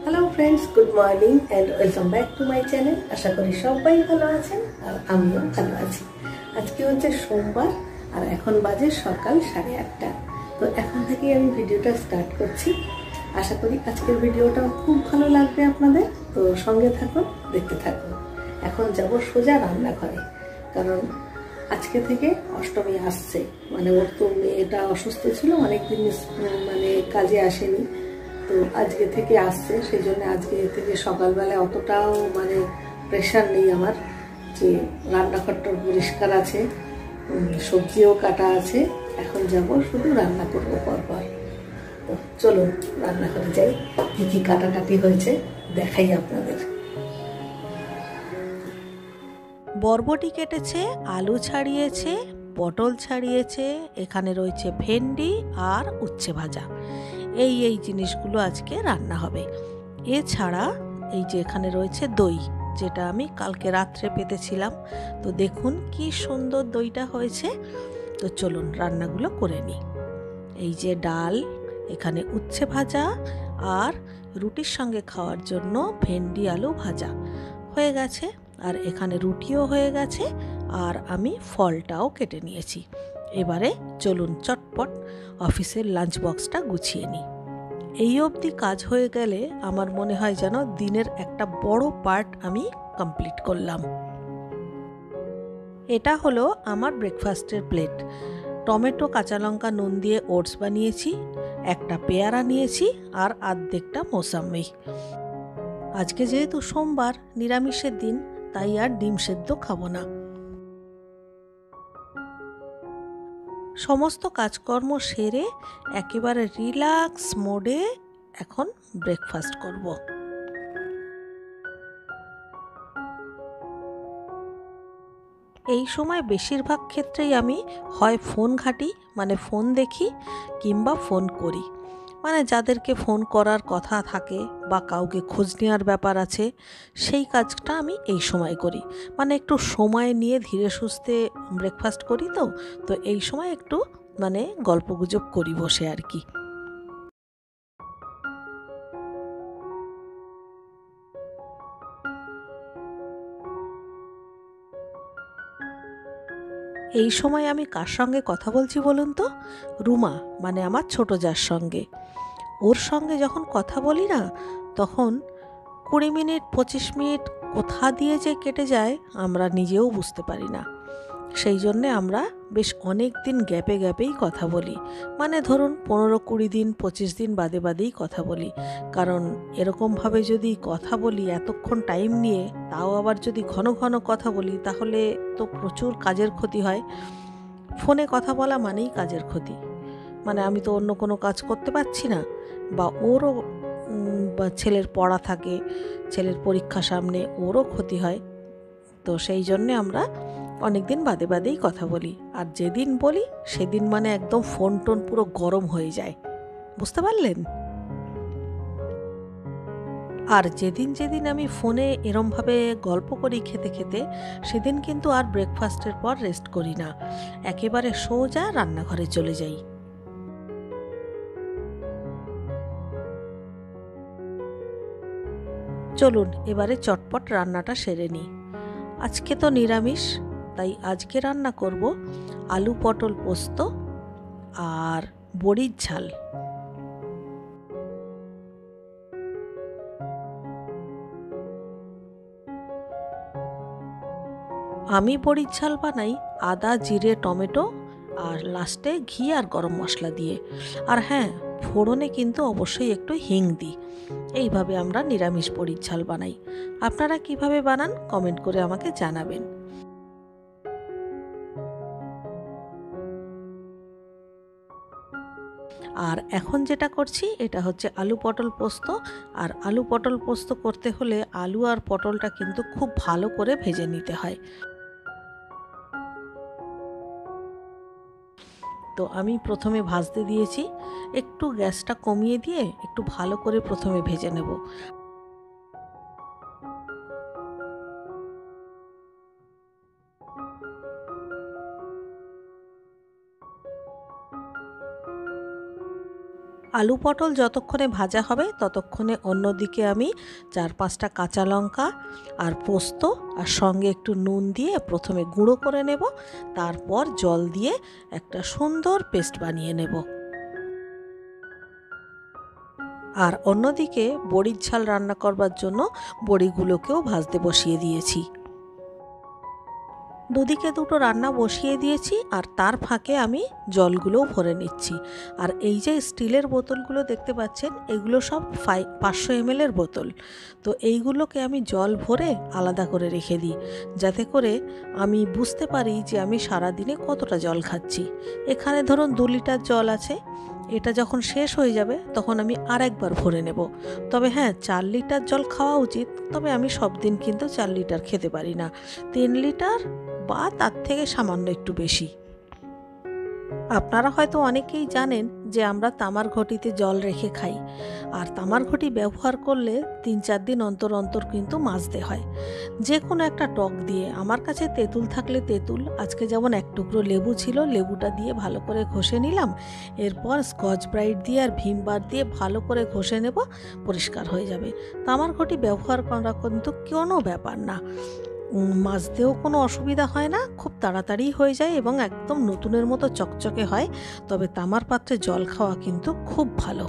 Hello friends, good morning and welcome back to my channel. আশা করি সবাই ভালো আছেন আর আমিও ভালো আছি। আজকে হচ্ছে সোমবার আর এখন বাজে সকাল 8:30। তো এখন থেকেই আমি ভিডিওটা স্টার্ট করছি। আশা করি আজকের ভিডিওটা খুব ভালো লাগবে আপনাদের। তো সঙ্গে থাকুন, দেখতে থাকুন। এখন যাব সোজা রান্নাঘরে, কারণ আজকে থেকে অষ্টমী আসছে। মানে ওর তো মেয়েটা অসুস্থ ছিল, অনেকদিন মানে কাজে আসেনি, তো আজকে থেকে আসছে। সেই জন্য আজকে থেকে সকালবেলা অতটাও মানে প্রেশার নেই আমার, যে রান্নাঘরটা পরিষ্কার আছে, সবজিও কাটা আছে। এখন যাব শুধু রান্না করবো পরপর। তো চলুন রান্নাঘরে যাই, কী কী কাটাকাটি হয়েছে দেখাই আপনাদের। বরবটি কেটেছে, আলু ছাড়িয়েছে, পটল ছাড়িয়েছে, এখানে রয়েছে ভেন্ডি আর উচ্ছে ভাজা। এই জিনিসগুলো আজকে রান্না হবে। এছাড়া এই যে এখানে রয়েছে দই, যেটা আমি কালকে রাত্রে পেতেছিলাম। তো দেখুন কি সুন্দর দইটা হয়েছে। তো চলুন রান্নাগুলো করে নিই। এই যে ডাল, এখানে উচ্ছে ভাজা, আর রুটির সঙ্গে খাওয়ার জন্য ভেন্ডি আলু ভাজা হয়ে গেছে। আর এখানে রুটিও হয়ে গেছে, আর আমি ফলটাও কেটে নিয়েছি। এবারে চলুন চটপট অফিসের লাঞ্চ বক্সটা গুছিয়ে নিই। এই অবধি কাজ হয়ে গেলে আমার মনে হয় যেন দিনের একটা বড় পার্ট আমি কমপ্লিট করলাম। এটা হলো আমার ব্রেকফাস্টের প্লেট। টমেটো, কাঁচা লঙ্কা, নুন দিয়ে ওটস বানিয়েছি, একটা পেয়ারা নিয়েছি, আর অর্ধেকটা মৌসাম্মি। আজকে যেহেতু সোমবার, নিরামিষের দিন, তাই আর ডিম সেদ্ধ খাবো না। সমস্ত কাজকর্ম সেরে একেবারে রিল্যাক্স মোডে এখন ব্রেকফাস্ট করব। এই সময় বেশিরভাগ ক্ষেত্রেই আমি হয় ফোন ঘাঁটি, মানে ফোন দেখি, কিংবা ফোন করি। মানে যাদেরকে ফোন করার কথা থাকে বা কাউকে খোঁজ নেওয়ার ব্যাপার আছে, সেই কাজটা আমি এই সময় করি। মানে একটু সময় নিয়ে ধীরে সুস্থে ব্রেকফাস্ট করি। তো এই সময় একটু মানে গল্পগুজব করি বসে আর কি। এই সময় আমি কার সঙ্গে কথা বলছি বলুন তো? রুমা, মানে আমার ছোট জার সঙ্গে। ওর সঙ্গে যখন কথা বলি না, তখন 20 মিনিট 25 মিনিট কোথা দিয়ে যে কেটে যায় আমরা নিজেও বুঝতে পারি না। সেই জন্যে আমরা বেশ অনেক দিন গ্যাপেই কথা বলি। মানে ধরুন 15-20 দিন 25 দিন বাদেই কথা বলি। কারণ এরকমভাবে যদি কথা বলি এতক্ষণ টাইম নিয়ে, তাও আবার যদি ঘন ঘন কথা বলি, তাহলে তো প্রচুর কাজের ক্ষতি হয়। ফোনে কথা বলা মানেই কাজের ক্ষতি। মানে আমি তো অন্য কোনো কাজ করতে পারছি না, বা ওরও বা ছেলের পড়া থাকে, ছেলের পরীক্ষা সামনে, ওরও ক্ষতি হয়। তো সেই জন্যে আমরা অনেক দিন বাদেই কথা বলি। আর যেদিন বলি সেদিন মানে একদম ফোন টোন পুরো গরম হয়ে যায়, বুঝতে পারলেন? আর যেদিন আমি ফোনে এরমভাবে গল্প করি খেতে খেতে, সেদিন কিন্তু আর ব্রেকফাস্টের পর রেস্ট করি না, একেবারে সোজা রান্নাঘরে চলে যাই। চলুন এবারে চটপট রান্নাটা সেরে নিই। আজকে তো নিরামিষ, তাই আজকে রান্না করব আলু পটল পোস্ত আর বড়ির ঝাল। আমি বড়ির ঝাল বানাই আদা, জিরে, টমেটো, আর লাস্টে ঘি আর গরম মশলা দিয়ে। আর হ্যাঁ, ফোড়নে কিন্তু অবশ্যই একটু হিং দিই। এইভাবে আমরা নিরামিষ বড়ির ঝাল বানাই। আপনারা কিভাবে বানান কমেন্ট করে আমাকে জানাবেন। আর এখন যেটা করছি এটা হচ্ছে আলু পটল পোস্ত। আর আলু পটল পোস্ত করতে হলে আলু আর পটলটা কিন্তু খুব ভালো করে ভেজে নিতে হয়। তো আমি প্রথমে ভাজতে দিয়েছি, একটু গ্যাসটা কমিয়ে দিয়ে একটু ভালো করে প্রথমে ভেজে নেব। আলু পটল যতক্ষণে ভাজা হবে ততক্ষণে অন্যদিকে আমি 4-5টা কাঁচা লঙ্কা আর পোস্ত আর সঙ্গে একটু নুন দিয়ে প্রথমে গুঁড়ো করে নেব, তারপর জল দিয়ে একটা সুন্দর পেস্ট বানিয়ে নেব। আর অন্যদিকে বড়ির ঝাল রান্না করবার জন্য বড়িগুলোকেও ভাজতে বসিয়ে দিয়েছি। দুদিকে দুটো রান্না বসিয়ে দিয়েছি আর তার ফাঁকে আমি জলগুলোও ভরে নিচ্ছি। আর এই যে স্টিলের বোতলগুলো দেখতে পাচ্ছেন, এগুলো সব 500 ml বোতল। তো এইগুলোকে আমি জল ভরে আলাদা করে রেখে দিই, যাতে করে আমি বুঝতে পারি যে আমি সারাদিনে কতটা জল খাচ্ছি। এখানে ধরুন 2 লিটার জল আছে, এটা যখন শেষ হয়ে যাবে তখন আমি আরেকবার ভরে নেব। তবে হ্যাঁ, 4 লিটার জল খাওয়া উচিত, তবে আমি সব দিন কিন্তু 4 লিটার খেতে পারি না, 3 লিটার বা তার থেকে সামান্য একটু বেশি। আপনারা হয়তো অনেকেই জানেন যে আমরা তামার ঘটিতে জল রেখে খাই, আর তামার ঘটি ব্যবহার করলে 3-4 দিন অন্তর অন্তর কিন্তু মাজতে হয় যে কোনো একটা টক দিয়ে। আমার কাছে তেঁতুল থাকলে তেঁতুল, আজকে যেমন 1 টুকরো লেবু ছিল, লেবুটা দিয়ে ভালো করে ঘষে নিলাম, এরপর স্কচ ব্রাইট দিয়ে আর ভিম বার দিয়ে ভালো করে ঘষে নেব, পরিষ্কার হয়ে যাবে। তামার ঘটি ব্যবহার করা কিন্তু কোনো ব্যাপার না, মাজতেও কোনো অসুবিধা হয় না, খুব তাড়াতাড়ি হয়ে যায় এবং একদম নতুনের মতো চকচকে হয়। তবে তামার পাত্রে জল খাওয়া কিন্তু খুব ভালো।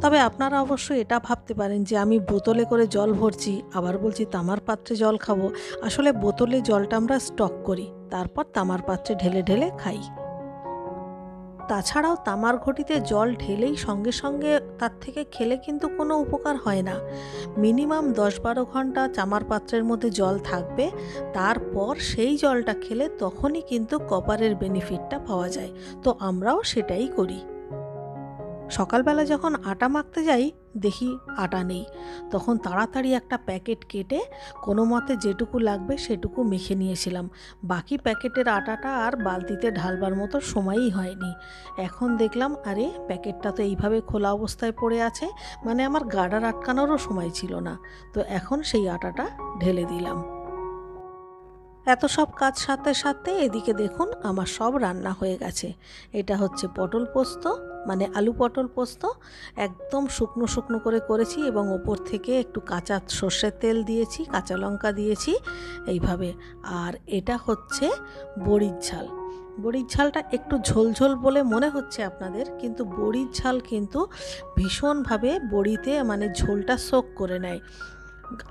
তবে আপনারা অবশ্যই এটা ভাবতে পারেন যে আমি বোতলে করে জল ভরছি, আবার বলছি তামার পাত্রে জল খাবো। আসলে বোতলে জলটা আমরা স্টক করি, তারপর তামার পাত্রে ঢেলে ঢেলে খাই। তাছাড়াও তামার ঘটিতে জল ঢেলেই সঙ্গে সঙ্গে তার থেকে খেলে কিন্তু কোনো উপকার হয় না। মিনিমাম 10-12 ঘন্টা তামার পাত্রের মধ্যে জল থাকবে, তারপর সেই জলটা খেলে তখনই কিন্তু কপারের বেনিফিটটা পাওয়া যায়। তো আমরাও সেটাই করি। সকালবেলা যখন আটা মাখতে যাই দেখি আটা নেই, তখন তাড়াতাড়ি একটা প্যাকেট কেটে কোনো মতে যেটুকু লাগবে সেটুকু মেখে নিয়েছিলাম। বাকি প্যাকেটের আটাটা আর বালতিতে ঢালবার মতো সময়ই হয়নি। এখন দেখলাম আরে প্যাকেটটা তো এইভাবে খোলা অবস্থায় পড়ে আছে, মানে আমার গার্ডার আটকানোরও সময় ছিল না। তো এখন সেই আটাটা ঢেলে দিলাম। এত সব কাজ সাথে সাথে এদিকে দেখুন আমার সব রান্না হয়ে গেছে। এটা হচ্ছে পটল পোস্ত, মানে আলু পটল পোস্ত, একদম শুকনো শুকনো করে করেছি এবং ওপর থেকে একটু কাঁচা সর্ষের তেল দিয়েছি, কাঁচা লঙ্কা দিয়েছি এইভাবে। আর এটা হচ্ছে বড়ির ঝাল। বড়ির ঝালটা একটু ঝোলঝোল বলে মনে হচ্ছে আপনাদের, কিন্তু বড়ির ঝাল কিন্তু ভীষণভাবে বড়িতে মানে ঝোলটা সোক করে নেয়।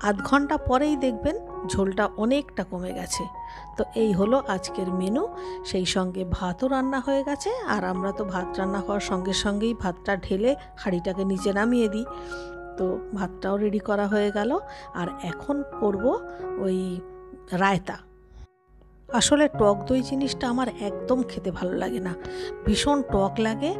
আধ ঘন্টা পরেই দেখবেন ঝোলটা অনেকটা কমে গেছে। তো এই হলো আজকের মেনু। সেই সঙ্গে ভাতও রান্না হয়ে গেছে, আর আমরা তো ভাত রান্না হওয়ার সঙ্গে সঙ্গেই ভাতটা ঢেলে হাঁড়িটাকে নিচে নামিয়ে দিই। তো ভাতটাও রেডি করা হয়ে গেল। আর এখন করব ওই রায়তা। আসলে টক দই জিনিসটা আমার একদম খেতে ভালো লাগে না, ভীষণ টক লাগে,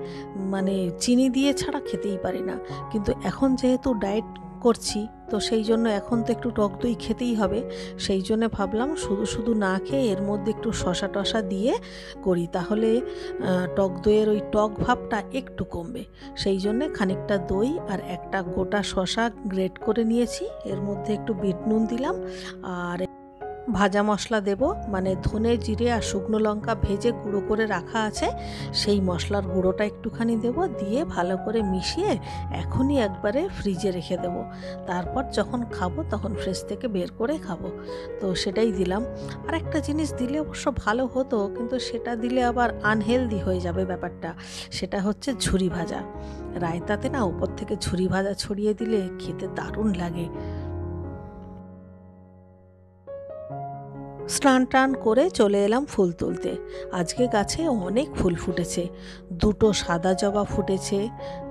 মানে চিনি দিয়ে ছাড়া খেতেই পারি না। কিন্তু এখন যেহেতু ডায়েট করছি, তো সেই জন্য এখন তো একটু টক দই খেতেই হবে। সেই জন্য ভাবলাম শুধু শুধু না খেয়ে এর মধ্যে একটু শসা টসা দিয়ে করি, তাহলে টক দইয়ের ওই টক ভাবটা একটু কমবে। সেই জন্যে খানিকটা দই আর একটা গোটা শসা গ্রেট করে নিয়েছি, এর মধ্যে একটু বিট নুন দিলাম, আর ভাজা মশলা দেব, মানে ধনে জিরে আর শুকনো লঙ্কা ভেজে গুঁড়ো করে রাখা আছে, সেই মশলার গুঁড়োটা একটুখানি দেব, দিয়ে ভালো করে মিশিয়ে এখনই একবারে ফ্রিজে রেখে দেব। তারপর যখন খাবো তখন ফ্রিজ থেকে বের করে খাবো। তো সেটাই দিলাম। আর একটা জিনিস দিলে অবশ্য ভালো হতো, কিন্তু সেটা দিলে আবার আনহেলদি হয়ে যাবে ব্যাপারটা, সেটা হচ্ছে ঝুরি ভাজা। রায়তাতে না উপর থেকে ঝুরি ভাজা ছড়িয়ে দিলে খেতে দারুণ লাগে। স্নান টান করে চলে এলাম ফুল তুলতে। আজকে গাছে অনেক ফুল ফুটেছে, 2টো সাদা জবা ফুটেছে,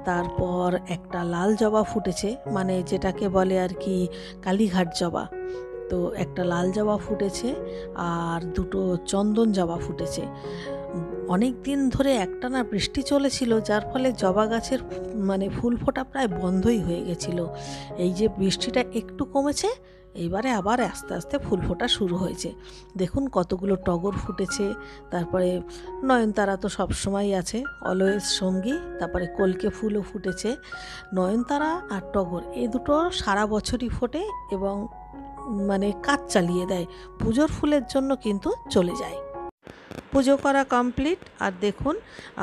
তারপর একটা লাল জবা ফুটেছে, মানে যেটাকে বলে আর কি কালীঘাট জবা। তো একটা লাল জবা ফুটেছে আর 2টো চন্দন জবা ফুটেছে। অনেক দিন ধরে একটানা বৃষ্টি চলেছিল, যার ফলে জবা গাছের মানে ফুল ফোটা প্রায় বন্ধই হয়ে গেছিল। এই যে বৃষ্টিটা একটু কমেছে, এইবারে আবার আস্তে আস্তে ফুল ফোটা শুরু হয়েছে। দেখুন কতগুলো টগর ফুটেছে, তারপরে নয়নতারা তো সবসময়ই আছে, অলওয়েজ সঙ্গী, তারপরে কলকে ফুলও ফুটেছে। নয়নতারা আর টগর এই দুটো সারা বছরই ফোটে এবং মানে কাজ চালিয়ে দেয়, পুজোর ফুলের জন্য কিন্তু চলে যায়। পুজো করা কমপ্লিট। আর দেখুন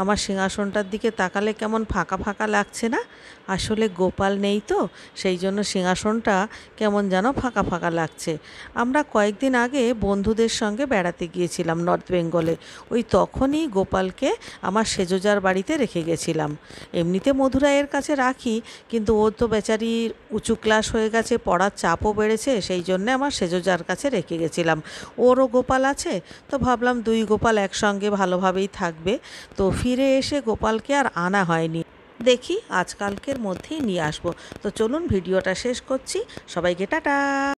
আমার সিংহাসনটার দিকে তাকালে কেমন ফাঁকা ফাঁকা লাগছে না? আসলে গোপাল নেই তো, সেই জন্য সিংহাসনটা কেমন যেন ফাঁকা ফাঁকা লাগছে। আমরা কয়েকদিন আগে বন্ধুদের সঙ্গে বেড়াতে গিয়েছিলাম নর্থ বেঙ্গলে। ওই তখনই গোপালকে আমার সেজোজার বাড়িতে রেখে গেছিলাম। এমনিতে মধুরায়ের কাছে রাখি, কিন্তু ও তো বেচারি উঁচু ক্লাস হয়ে গেছে, পড়ার চাপও বেড়েছে, সেই জন্যে আমার সেজোজার কাছে রেখে গেছিলাম। ওরও গোপাল আছে, তো ভাবলাম দুই গোপাল একসঙ্গে ভালোভাবেই থাকবে। তো ফিরে এসে গোপালকে আর আনা হয়নি, দেখি আজকালকের মধ্যেই নিয়ে আসবো। তো চলুন ভিডিওটা শেষ করছি, সবাইকে টাটা।